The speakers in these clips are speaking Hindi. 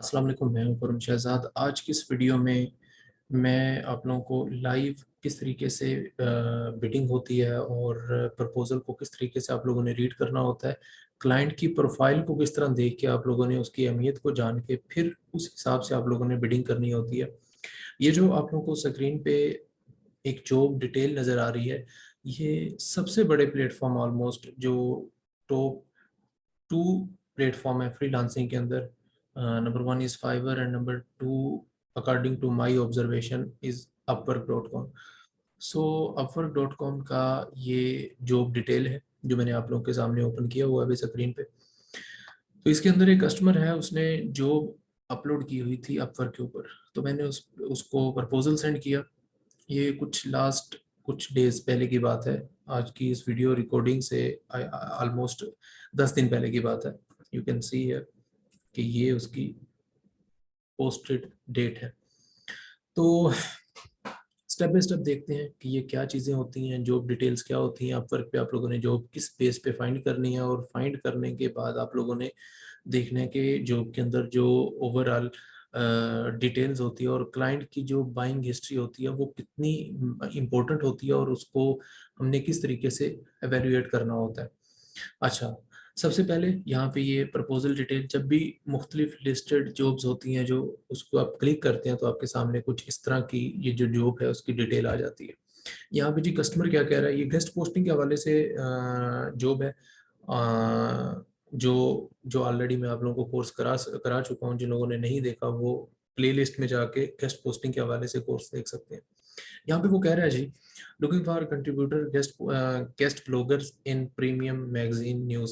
अस्सलाम वालेकुम, मैं हूं परम शहजाद। आज की इस वीडियो में मैं आप लोगों को लाइव किस तरीके से बिडिंग होती है और प्रपोजल को किस तरीके से आप लोगों ने रीड करना होता है, क्लाइंट की प्रोफाइल को किस तरह देख के आप लोगों ने उसकी अहमियत को जान के फिर उस हिसाब से आप लोगों ने बिडिंग करनी होती है। ये जो आप लोगों को स्क्रीन पे एक जॉब डिटेल नज़र आ रही है, ये सबसे बड़े प्लेटफॉर्म ऑलमोस्ट जो टॉप टू प्लेटफॉर्म है फ्रीलांसिंग के अंदर। Number one is Fiverr and number two according to my observation is upwork.com। So upwork.com का ये जॉब डिटेल है जो मैंने आप लोगों के सामने ओपन किया हुआ है अभी स्क्रीन पे। तो इसके अंदर एक कस्टमर है, उसने जॉब अपलोड की हुई थी अपवर्क के ऊपर। तो मैंने उसको प्रपोजल सेंड किया। ये कुछ डेज पहले की बात है, आज की इस वीडियो रिकॉर्डिंग से ऑलमोस्ट 10 दिन पहले की बात है। यू कैन सी है कि ये उसकी पोस्टेड डेट है। तो स्टेप बाय स्टेप देखते हैं कि ये क्या चीज़ें होती हैं, जॉब डिटेल्स क्या होती हैं, अपवर्क पे आप लोगों ने जॉब किस बेस पे फाइंड करनी है, और फाइंड करने के बाद आप लोगों ने देखना है कि जॉब के अंदर जो ओवरऑल डिटेल्स होती है और क्लाइंट की जो बाइंग हिस्ट्री होती है वो कितनी इम्पोर्टेंट होती है और उसको हमने किस तरीके से एवेल्युएट करना होता है। अच्छा, सबसे पहले यहाँ पे ये प्रपोजल डिटेल, जब भी मुख्तलिफ लिस्टेड जॉब्स होती हैं जो उसको आप क्लिक करते हैं तो आपके सामने कुछ इस तरह की ये जो जॉब है उसकी डिटेल आ जाती है। यहाँ पे जी कस्टमर क्या कह रहा है, ये गेस्ट पोस्टिंग के हवाले से जॉब है। जो जो ऑलरेडी मैं आप लोगों को कोर्स करा चुका हूँ। जिन लोगों ने नहीं देखा वो प्लेलिस्ट में जाके गेस्ट पोस्टिंग के हवाले से कोर्स देख सकते हैं। यहाँ पे वो कह रहा है जी, looking for contributor guest bloggers in premium magazine news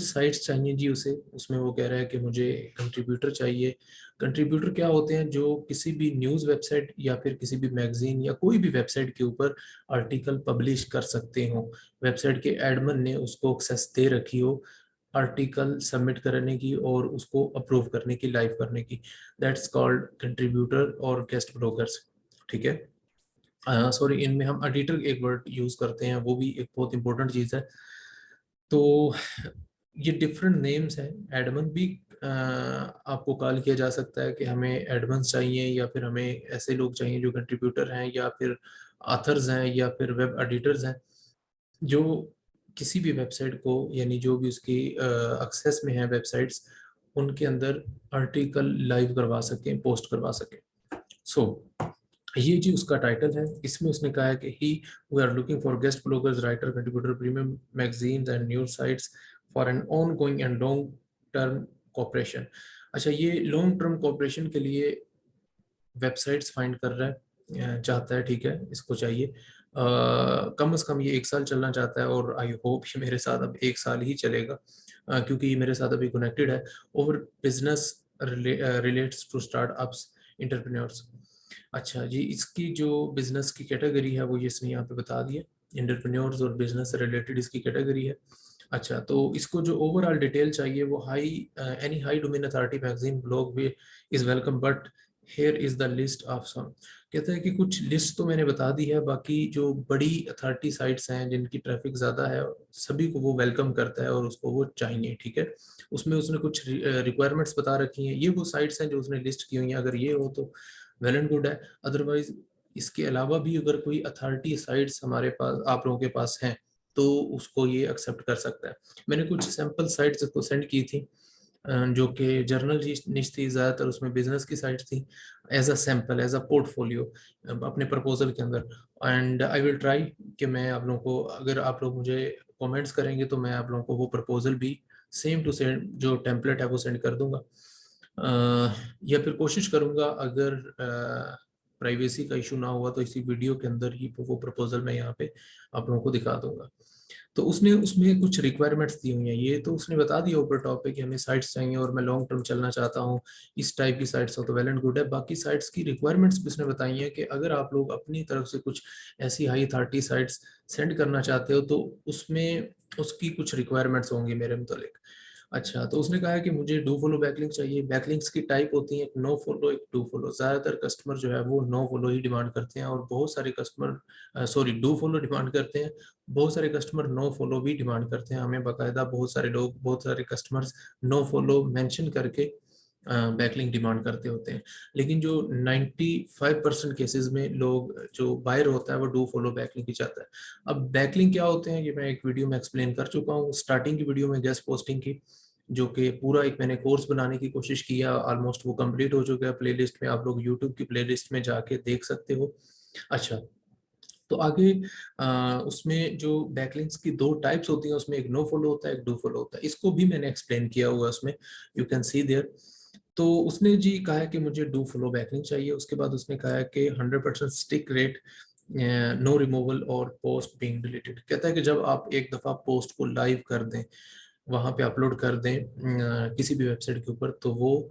sites चाहिए जी उसे। उसमें वो कह रहा है कि मुझे कंट्रीब्यूटर चाहिए। कंट्रीब्यूटर क्या होते हैं, जो किसी भी न्यूज़ वेबसाइट या फिर किसी भी मैगजीन या कोई भी वेबसाइट के ऊपर आर्टिकल पब्लिश कर सकते हो। वेबसाइट के एडमिन ने उसको एक्सेस दे रखी हो आर्टिकल सबमिट करने की और उसको अप्रूव करने की, लाइव करने की। दैट्स कॉल्ड कंट्रीब्यूटर और गेस्ट ब्लॉगर्स। ठीक है। सॉरी, इनमें हम एडिटर एक वर्ड यूज करते हैं, वो भी एक बहुत इंपॉर्टेंट चीज है। तो ये डिफरेंट नेम्स हैं। एडमन भी आपको कॉल किया जा सकता है कि हमें एडमन्स चाहिए, या फिर हमें ऐसे लोग चाहिए जो कंट्रीब्यूटर हैं या फिर ऑथर्स हैं या फिर वेब एडिटर्स हैं, जो किसी भी वेबसाइट को, यानी जो भी उसकी एक्सेस में है वेबसाइट्स, उनके अंदर आर्टिकल लाइव करवा सकें, पोस्ट करवा सकें। सो ये जी उसका टाइटल है। इसमें उसने कहा है कि hi we are looking for guest bloggers, writer, contributor, premium magazines and news sites for an ongoing and long term cooperation. अच्छा, ये लॉन्ग टर्म कोऑपरेशन के लिए वेबसाइट्स फाइंड कर रहा है, चाहता है। ठीक है, इसको चाहिए कम से कम ये 1 साल चलना चाहता है, और आई होप ये मेरे साथ अब 1 साल ही चलेगा, क्योंकि ये मेरे साथ अभी कनेक्टेड है। और business relates to startups, entrepreneurs. अच्छा जी, इसकी जो बिजनेस की कैटेगरी है वो ये इसने यहाँ पे बता दिया, इंटरप्रेन्योर्स और बिजनेस से रिलेटेड इसकी कैटेगरी है। अच्छा, तो इसको जो ओवरऑल डिटेल चाहिए वो high any high domain authority magazine blog भी is welcome, but here is the list of some. कहता है कि कुछ लिस्ट तो मैंने बता दी है, बाकी जो बड़ी अथॉरिटी साइट्स हैं जिनकी ट्रैफिक ज़्यादा है, सभी को वो वेलकम करता है और उसको वो चाहिए। ठीक है, उसमें उसने कुछ रिक्वायरमेंट्स बता रखी हैं। ये वो साइट्स हैं जो उसने लिस्ट की हुई हैं। अगर ये हो तो वेल एंड गुड है, अदरवाइज इसके अलावा भी अगर कोई अथॉरिटी साइट्स हमारे पास, आप लोगों के पास हैं, तो उसको ये एक्सेप्ट कर सकता है। मैंने कुछ सैंपल साइट्स को सेंड की थी, जो कि जर्नल निश थी ज़्यादातर, उसमें बिजनेस की साइट्स थी, as a sample, as a portfolio अपने प्रपोजल के अंदर। एंड आई विल ट्राई कि मैं आप लोगों को, अगर आप लोग मुझे कमेंट्स करेंगे तो मैं आप लोगों को वो प्रपोजल भी सेम टू सेम जो टेम्पलेट है वो सेंड कर दूंगा। या फिर कोशिश करूंगा, अगर प्राइवेसी का इशू ना हुआ तो इसी वीडियो के अंदर ही वो प्रपोजल मैं यहाँ पे आप लोगों को दिखा दूंगा। तो उसने उसमें कुछ रिक्वायरमेंट्स दी हुई हैं। ये तो उसने बता दिया ऊपर टॉप पे कि हमें साइट्स चाहिए और मैं लॉन्ग टर्म चलना चाहता हूँ, इस टाइप की साइट्स हो तो वेल एंड गुड है। बाकी साइट्स की रिक्वायरमेंट्स भी उसने बताई हैं कि अगर आप लोग अपनी तरफ से कुछ ऐसी हाई अथॉरिटी साइट्स सेंड करना चाहते हो तो उसमें उसकी कुछ रिक्वायरमेंट्स होंगी मेरे मुतालिक। अच्छा, तो उसने कहा है कि मुझे डू फॉलो बैकलिंक चाहिए। बैकलिंक्स की टाइप होती है, एक नो फॉलो, एक डू फॉलो। ज़्यादातर कस्टमर जो है वो नो फॉलो ही डिमांड करते हैं, और बहुत सारे customer sorry do follow demand करते हैं। बहुत सारे कस्टमर नो फॉलो भी डिमांड करते हैं। हमें बाकायदा बहुत सारे लोग, बहुत सारे कस्टमर्स नो फॉलो मेंशन करके बैकलिंक डिमांड करते होते हैं। लेकिन जो 95% केसेस में लोग, जो बायर होता है वो डू फॉलो बैकलिंक ही चाहता है। अब बैकलिंक क्या होते हैं ये मैं एक वीडियो में एक्सप्लेन कर चुका हूँ, स्टार्टिंग की वीडियो में गेस्ट पोस्टिंग की, जो कि पूरा एक मैंने कोर्स बनाने की कोशिश किया, ऑलमोस्ट वो कंप्लीट हो चुका है प्लेलिस्ट में, आप लोग यूट्यूब की प्लेलिस्ट में जाके देख सकते हो। अच्छा, तो आगे उसमें जो बैकलिंक्स की दो टाइप्स होती हैं, उसमें एक नो फॉलो होता है, एक डू फॉलो होता है, इसको भी मैंने एक्सप्लेन किया हुआ है उसमें, यू कैन सी देयर। तो उसने जी कहा है कि मुझे डू फॉलो बैकलिंक चाहिए, उसके बाद उसने कहा है कि 100% स्टिक रेट, नो रिमूवल और पोस्ट बीइंग डिलीटेड। कहता है कि जब आप एक दफ़ा पोस्ट को लाइव कर दें, वहाँ पे अपलोड कर दें किसी भी वेबसाइट के ऊपर, तो वो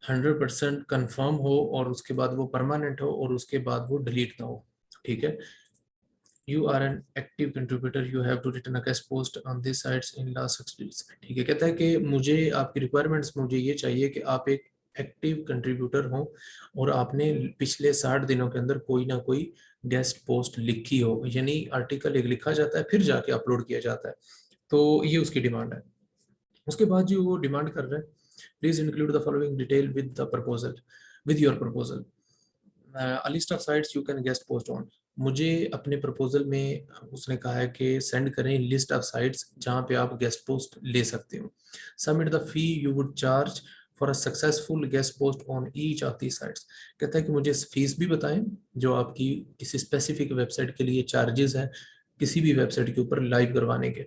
100% कंफर्म हो और उसके बाद वो परमानेंट हो और उसके बाद वो डिलीट ना हो। ठीक है, you are an active contributor, you have to return a guest post on this sites in last 6 days। ठीक है, कहता है कि मुझे आपकी रिक्वायरमेंट्स, मुझे ये चाहिए कि आप एक एक्टिव कंट्रीब्यूटर हो और आपने पिछले 60 दिनों के अंदर कोई ना कोई गेस्ट पोस्ट लिखी हो, यानी आर्टिकल एक लिखा जाता है फिर जाके अपलोड किया जाता है। तो ये उसकी डिमांड है। उसके बाद जो वो डिमांड कर रहे हैं, please include the following detail with the proposal, with your proposal, a list of sites you can guest post on. मुझे अपने प्रपोजल में उसने कहा है कि सेंड करें लिस्ट ऑफ साइट्स जहां पे आप गेस्ट पोस्ट ले सकते हो। Submit the fee you would charge for a successful guest post on each of the sites. कहता है कि मुझे फीस भी बताएं जो आपकी किसी स्पेसिफिक वेबसाइट के लिए चार्जेस है किसी भी वेबसाइट के ऊपर लाइव करवाने के।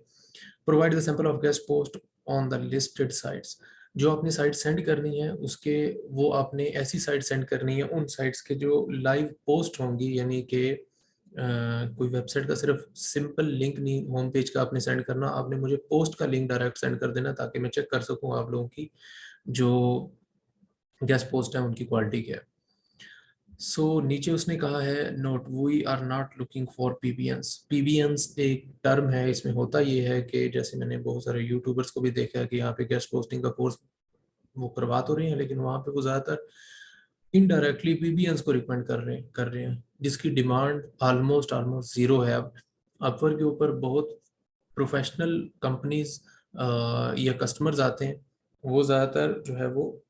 Provide the sample of guest post on the listed sites. जो आपने साइट सेंड करनी है उसके, वो आपने ऐसी साइट सेंड करनी है उन साइट्स के जो लाइव पोस्ट होंगी, यानी कि कोई वेबसाइट का सिर्फ सिंपल लिंक नहीं, होम पेज का आपने सेंड करना, आपने मुझे पोस्ट का लिंक डायरेक्ट सेंड कर देना ताकि मैं चेक कर सकूं आप लोगों की जो गेस्ट पोस्ट है उनकी क्वालिटी क्या है। सो नीचे उसने कहा है note, we are not looking for PBNs. PBNs एक टर्म है, इसमें होता ये है कि जैसे मैंने बहुत सारे यूट्यूबर्स को भी देखा है कि यहाँ पे गेस्ट पोस्टिंग का कोर्स वो करवा तो रहे हैं, लेकिन वहाँ पे वो ज़्यादातर इनडायरेक्टली पीबीएंस को रिकमेंड कर रहे हैं जिसकी डिमांड ऑलमोस्ट ऑलमोस्ट जीरो है। अब अपवर के ऊपर बहुत प्रोफेशनल कंपनीज या कस्टमर्स आते हैं, वो ज़्यादातर जो है वो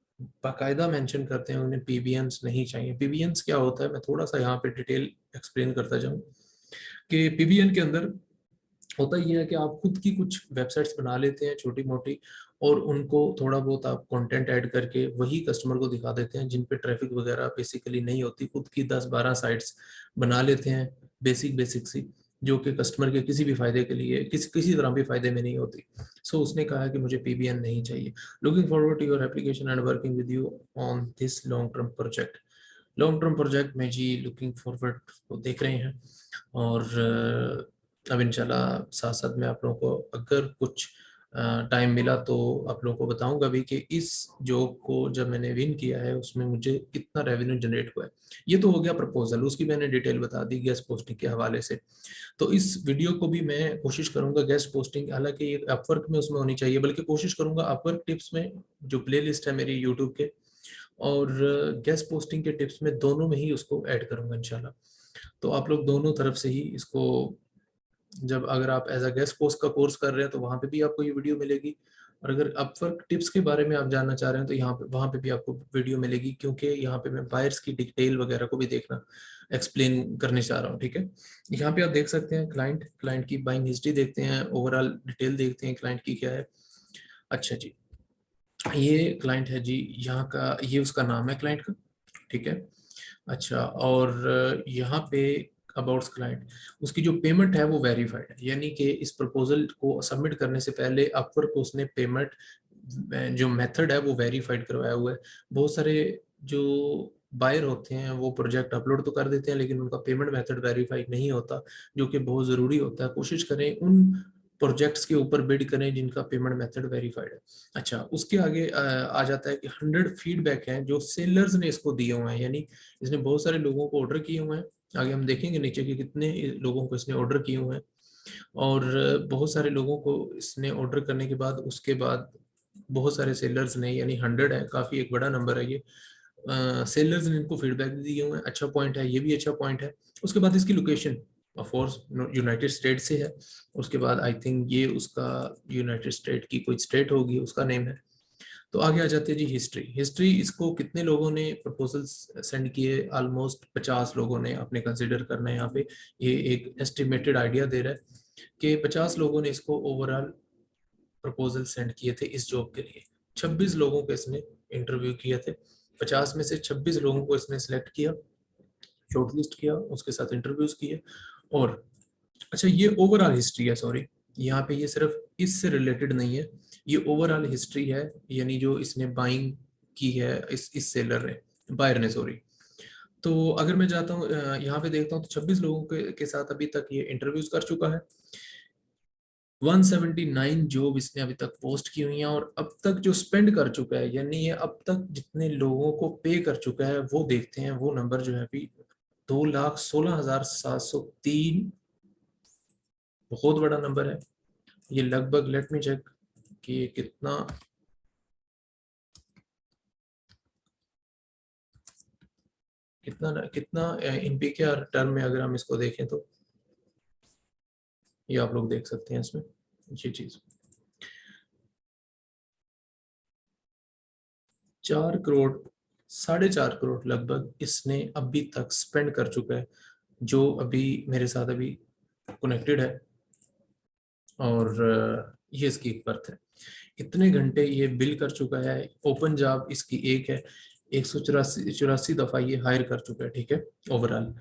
बाकायदा मेंशन करते हैं उन्हें पीबीएंस नहीं चाहिए। पीबीएंस क्या होता है, मैं थोड़ा सा यहाँ पे डिटेल एक्सप्लेन करता जाऊँ कि पीबीएन के अंदर होता ये है कि आप खुद की कुछ वेबसाइट्स बना लेते हैं छोटी मोटी, और उनको थोड़ा बहुत आप कंटेंट ऐड करके वही कस्टमर को दिखा देते हैं जिन पे ट्रैफिक वगैरह बेसिकली नहीं होती। खुद की 10-12 साइट्स बना लेते हैं बेसिक बेसिक सी, जो कि कस्टमर के किसी भी फायदे के लिए किसी किसी तरह भी फायदे में नहीं होती। सो उसने कहा कि मुझे पीबीएन नहीं चाहिए। Looking forward to your application and working with you on this long term project. Long term project में जी लुकिंग फॉरवर्ड को देख रहे हैं, और अब इंशाल्लाह साथ साथ में आप लोगों को अगर कुछ टाइम मिला तो आप लोगों को बताऊंगा भी कि इस जॉब को जब मैंने विन किया है उसमें मुझे कितना रेवेन्यू जनरेट हुआ है। ये तो हो गया प्रपोजल, उसकी मैंने डिटेल बता दी गेस्ट पोस्टिंग के हवाले से। तो इस वीडियो को भी मैं कोशिश करूंगा गेस्ट पोस्टिंग, हालांकि अपवर्क में उसमें होनी चाहिए, बल्कि कोशिश करूंगा अपवर्क टिप्स में जो प्ले लिस्ट है मेरी यूट्यूब के, और गेस्ट पोस्टिंग के टिप्स में, दोनों में ही उसको ऐड करूंगा इंशाल्लाह। तो आप लोग दोनों तरफ से ही इसको, जब अगर आप एज अ गेस्ट पोस्ट का कोर्स कर रहे हैं तो वहाँ पे भी आपको ये वीडियो मिलेगी, और अगर अपवर्क टिप्स के बारे में आप जानना चाह रहे हैं तो यहाँ पे वहाँ पे भी आपको वीडियो मिलेगी, क्योंकि यहाँ पे मैं बायर्स की डिटेल वगैरह को भी देखना एक्सप्लेन करने चाह रहा हूँ। ठीक है, यहाँ पे आप देख सकते हैं क्लाइंट क्लाइंट की बाइंग हिस्ट्री देखते हैं, ओवरऑल डिटेल देखते हैं क्लाइंट की क्या है। अच्छा जी, ये क्लाइंट है जी, यहाँ का ये उसका नाम है क्लाइंट का। ठीक है, अच्छा, और यहाँ पे अबाउट क्लाइंट, उसकी जो पेमेंट है वो वेरीफाइड है, यानी कि इस प्रपोजल को सबमिट करने से पहले अपवर्क को उसने पेमेंट जो मेथड है वो वेरीफाइड करवाया हुआ है। बहुत सारे जो बायर होते हैं वो प्रोजेक्ट अपलोड तो कर देते हैं लेकिन उनका पेमेंट मेथड वेरीफाइड नहीं होता, जो कि बहुत ज़रूरी होता है। कोशिश करें उन प्रोजेक्ट्स के ऊपर बिड करें जिनका पेमेंट मेथड वेरीफाइड है। अच्छा, उसके आगे आ जाता है कि 100 फीडबैक हैं जो सेलर्स ने इसको दिए हुए हैं, यानी इसने बहुत सारे लोगों को ऑर्डर किए हुए हैं। आगे हम देखेंगे नीचे कि कितने लोगों को इसने ऑर्डर किए हुए हैं, और बहुत सारे लोगों को इसने ऑर्डर करने के बाद उसके बाद बहुत सारे सेलर्स ने, यानी 100 है, काफ़ी एक बड़ा नंबर है ये, सेलर्स ने इनको फीडबैक भी दिए हुए हैं। अच्छा पॉइंट है, ये भी अच्छा पॉइंट है। उसके बाद इसकी location of course United state से है। उसके बाद आई थिंक ये उसका यूनाइटेड स्टेट की कोई स्टेट होगी उसका नेम है। तो आगे आ जाते हैं जी हिस्ट्री। हिस्ट्री, इसको कितने लोगों ने प्रपोजल्स सेंड किए? ऑलमोस्ट 50 लोगों ने। आपने कंसिडर करना है यहाँ पे, ये एक एस्टिमेटेड आइडिया दे रहा है कि 50 लोगों ने इसको ओवरऑल प्रपोजल सेंड किए थे इस जॉब के लिए। 26 लोगों को इसने इंटरव्यू किए थे। 50 में से 26 लोगों को इसने सिलेक्ट किया, शॉर्टलिस्ट किया, उसके साथ इंटरव्यूज किए। और अच्छा, ये ओवरऑल हिस्ट्री है, सॉरी, यहाँ पे ये सिर्फ इससे रिलेटेड नहीं है, ये ओवरऑल हिस्ट्री है, यानी जो इसने बाइंग की है इस सेलर ने, बायर ने, सॉरी। तो अगर मैं जाता हूँ यहाँ पे देखता हूँ तो 26 लोगों के साथ अभी तक ये इंटरव्यूज कर चुका है। 179 जॉब इसने अभी तक पोस्ट की हुई हैं, और अब तक जो स्पेंड कर चुका है, यानी ये अब तक जितने लोगों को पे कर चुका है, वो देखते हैं। वो नंबर जो है अभी 2,16,703, बहुत बड़ा नंबर है ये। लगभग, लेट मी चेक कि ये कितना कितना कितना इन पी के आर टर्म में अगर हम इसको देखें तो ये आप लोग देख सकते हैं इसमें ये चीज। 4 करोड़, 4.5 करोड़ लगभग इसने अभी तक स्पेंड कर चुका है, जो अभी मेरे साथ अभी कनेक्टेड है। और ये इसकी एक बर्थ है। इतने घंटे ये बिल कर चुका है। ओपन जॉब इसकी एक है, 184 दफा ये हायर कर चुका है, ठीक है, ओवरऑल।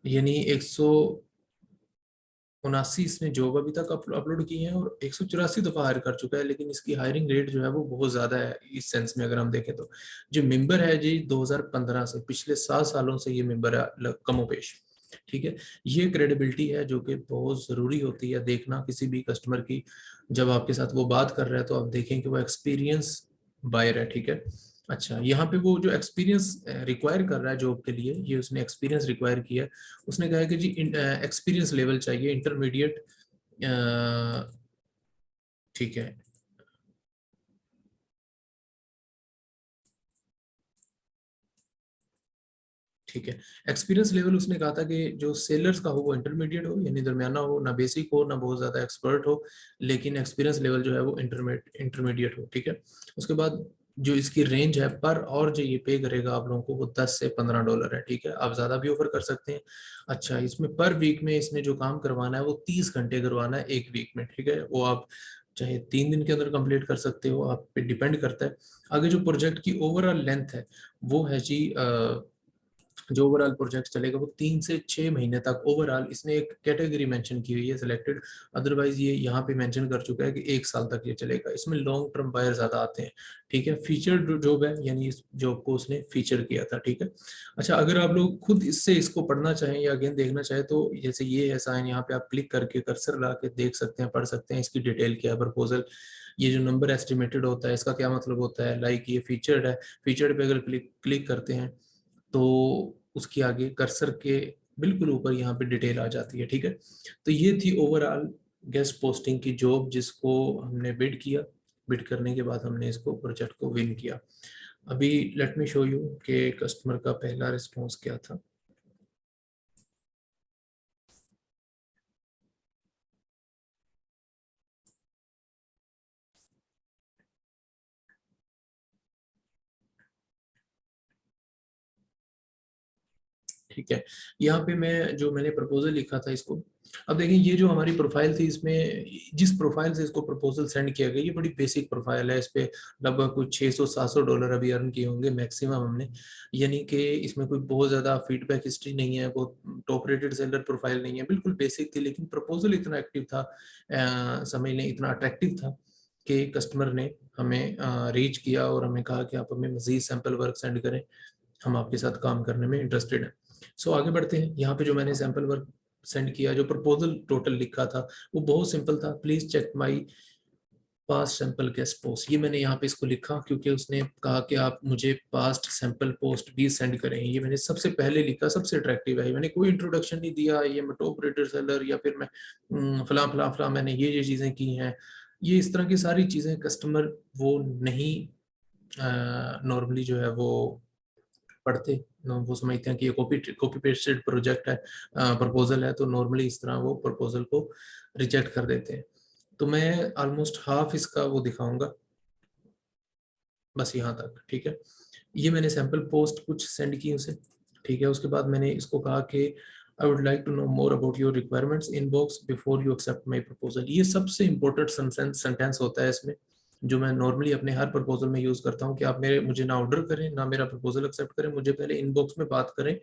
यानी 179 इसने जॉब अभी तक अपलोड की है, और 184 दफा हायर कर चुका है। लेकिन इसकी हायरिंग रेट जो है वो बहुत ज्यादा है इस सेंस में, अगर हम देखें तो। जो मेंबर है जी, 2015 से, पिछले 7 सालों से ये मेंबर है कमोपेश, ठीक है। ये क्रेडिबिलिटी है जो कि बहुत जरूरी होती है देखना किसी भी कस्टमर की। जब आपके साथ वो बात कर रहा है तो आप देखें कि वो एक्सपीरियंस बायर है, ठीक है। अच्छा, यहाँ पे वो जो एक्सपीरियंस रिक्वायर कर रहा है जॉब के लिए, ये उसने एक्सपीरियंस रिक्वायर किया है। उसने कहा है कि जी एक्सपीरियंस लेवल चाहिए इंटरमीडिएट, ठीक है। ठीक है, एक्सपीरियंस लेवल उसने कहा था कि जो सेलर्स का हो वो इंटरमीडिएट हो, यानी दरमियाना हो, ना बेसिक हो ना बहुत ज्यादा एक्सपर्ट हो, लेकिन एक्सपीरियंस लेवल जो है वो इंटरमीडिएट हो, ठीक है। उसके बाद जो इसकी रेंज है पर, और जो ये पे करेगा आप लोगों को, वो $10 से $15 है, ठीक है। आप ज्यादा भी ऑफर कर सकते हैं। अच्छा, इसमें पर वीक में इसने जो काम करवाना है वो 30 घंटे करवाना है एक वीक में, ठीक है। वो आप चाहे 3 दिन के अंदर कंप्लीट कर सकते हो, आप पे डिपेंड करता है। आगे जो प्रोजेक्ट की ओवरऑल लेंथ है वो है जी, जो ओवरऑल प्रोजेक्ट चलेगा वो 3 से 6 महीने तक। ओवरऑल इसने एक कैटेगरी मेंशन की हुई है सिलेक्टेड, अदरवाइज ये यहाँ पे मेंशन कर चुका है कि 1 साल तक ये चलेगा। इसमें लॉन्ग टर्म बायर ज्यादा आते हैं, ठीक है। फीचर जॉब है, यानी इस जॉब को उसने फीचर किया था, ठीक है। अच्छा, अगर आप लोग खुद इससे इसको पढ़ना चाहें या अगेन देखना चाहें तो जैसे ये है साइन, यहाँ पे आप क्लिक करके कर्सर ला के देख सकते हैं, पढ़ सकते हैं इसकी डिटेल क्या है। प्रपोजल, ये जो नंबर एस्टिमेटेड होता है इसका क्या मतलब होता है, लाइक ये फीचर्ड है, फीचर्ड पे अगर क्लिक क्लिक करते हैं तो उसकी आगे कर्सर के बिल्कुल ऊपर यहाँ पे डिटेल आ जाती है, ठीक है। तो ये थी ओवरऑल गेस्ट पोस्टिंग की जॉब, जिसको हमने बिड किया। बिड करने के बाद हमने इसको प्रोजेक्ट को विन किया। अभी लेट मी शो यू कि कस्टमर का पहला रिस्पॉन्स क्या था। ठीक है, यहाँ पे मैं जो मैंने प्रपोजल लिखा था इसको, अब देखें ये जो हमारी प्रोफाइल थी, इसमें जिस प्रोफाइल से इसको प्रपोजल सेंड किया गया, ये बड़ी बेसिक प्रोफाइल है। इस पे लगभग कुछ $600-700 अभी अर्न किए होंगे मैक्सिमम हमने, यानी कि इसमें कोई बहुत ज़्यादा फीडबैक हिस्ट्री नहीं है, बहुत टॉप रेटेड सेलर प्रोफाइल नहीं है, बिल्कुल बेसिक थी। लेकिन प्रपोजल इतना एक्टिव था, समझ लें इतना अट्रैक्टिव था कि कस्टमर ने हमें रीच किया और हमें कहा कि आप हमें मजीद सैम्पल वर्क सेंड करें, हम आपके साथ काम करने में इंटरेस्टेड हैं। सो आगे बढ़ते हैं। यहाँ पे जो मैंने सैंपल वर्क सेंड किया, जो प्रपोजल टोटल लिखा था वो बहुत सिंपल था। Please check my past sample guest post, ये मैंने यहाँ पे इसको लिखा क्योंकि उसने कहा कि आप मुझे पास्ट सैंपल पोस्ट भी सेंड करें। ये मैंने सबसे पहले लिखा, सबसे अट्रैक्टिव है। मैंने कोई इंट्रोडक्शन नहीं दिया, ये मैं टॉप रेटेड सेलर या फिर मैं फला फला फला मैंने ये चीज़ें की हैं। ये इस तरह की सारी चीज़ें कस्टमर वो नहीं नॉर्मली जो है वो पढ़ते, वो समझते हैं कि ये कॉपी पेस्टेड प्रोजेक्ट है, प्रपोजल है, तो नॉर्मली इस तरह वो प्रपोजल को रिजेक्ट कर देते हैं। तो मैं ऑलमोस्ट हाफ इसका वो दिखाऊंगा, बस यहाँ तक, ठीक है। ये मैंने सैम्पल पोस्ट कुछ सेंड की उसे, ठीक है। उसके बाद मैंने इसको कहा कि I would like to know more about your requirements inbox before you accept my proposal. ये सबसे इंपॉर्टेंट सेंटेंस होता है इसमें, जो मैं नॉर्मली अपने हर प्रपोजल में यूज करता हूँ कि आप मुझे ना ऑर्डर करें ना मेरा प्रपोजल एक्सेप्ट करें, मुझे पहले इनबॉक्स में बात करें।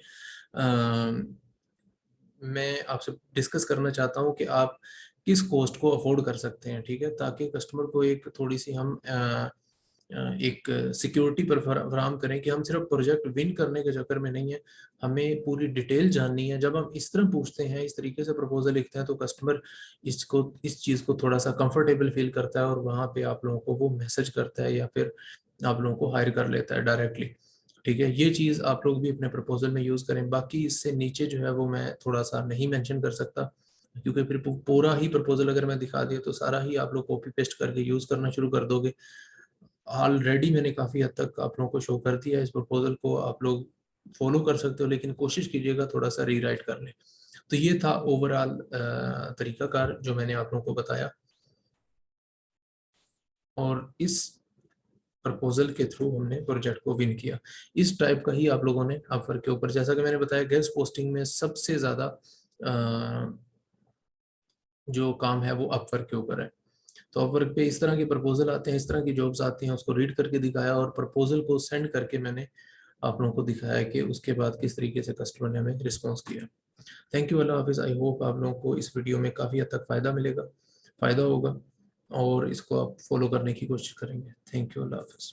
मैं आपसे डिस्कस करना चाहता हूँ कि आप किस कॉस्ट को अफोर्ड कर सकते हैं, ठीक है, ताकि कस्टमर को एक थोड़ी सी हम एक सिक्योरिटी पर फराम करें कि हम सिर्फ प्रोजेक्ट विन करने के चक्कर में नहीं है, हमें पूरी डिटेल जाननी है। जब हम इस तरह पूछते हैं, इस तरीके से प्रपोजल लिखते हैं, तो कस्टमर इस चीज़ को थोड़ा सा कंफर्टेबल फील करता है और वहाँ पे आप लोगों को वो मैसेज करता है या फिर आप लोगों को हायर कर लेता है डायरेक्टली, ठीक है। ये चीज़ आप लोग भी अपने प्रपोजल में यूज़ करें। बाकी इससे नीचे जो है वो मैं थोड़ा सा नहीं मेंशन कर सकता, क्योंकि फिर पूरा ही प्रपोजल अगर मैं दिखा दिया तो सारा ही आप लोग कॉपी पेस्ट करके यूज़ करना शुरू कर दोगे। ऑलरेडी मैंने काफ़ी हद तक आप लोगों को शो कर दिया, इस प्रपोजल को आप लोग फॉलो कर सकते हो, लेकिन कोशिश कीजिएगा थोड़ा सा रीराइट कर लें। तो ये था ओवरऑल तरीकाकार जो मैंने आप लोगों को बताया, और इस प्रपोजल के थ्रू हमने प्रोजेक्ट को विन किया। इस टाइप का ही आप लोगों ने अपवर्क के ऊपर, जैसा कि मैंने बताया, गेस्ट पोस्टिंग में सबसे ज़्यादा जो काम है वो अपवर्क के ऊपर है। तो अपवर्क पे इस तरह के प्रपोजल आते हैं, इस तरह की जॉब्स आती हैं, उसको रीड करके दिखाया और प्रपोजल को सेंड करके मैंने आप लोगों को दिखाया कि उसके बाद किस तरीके से कस्टमर ने हमें रिस्पॉन्स किया। थैंक यू, अल्लाह हाफिज़। आई होप आप लोगों को इस वीडियो में काफ़ी हद तक फ़ायदा होगा और इसको आप फॉलो करने की कोशिश करेंगे। थैंक यू, अल्लाह हाफिज़।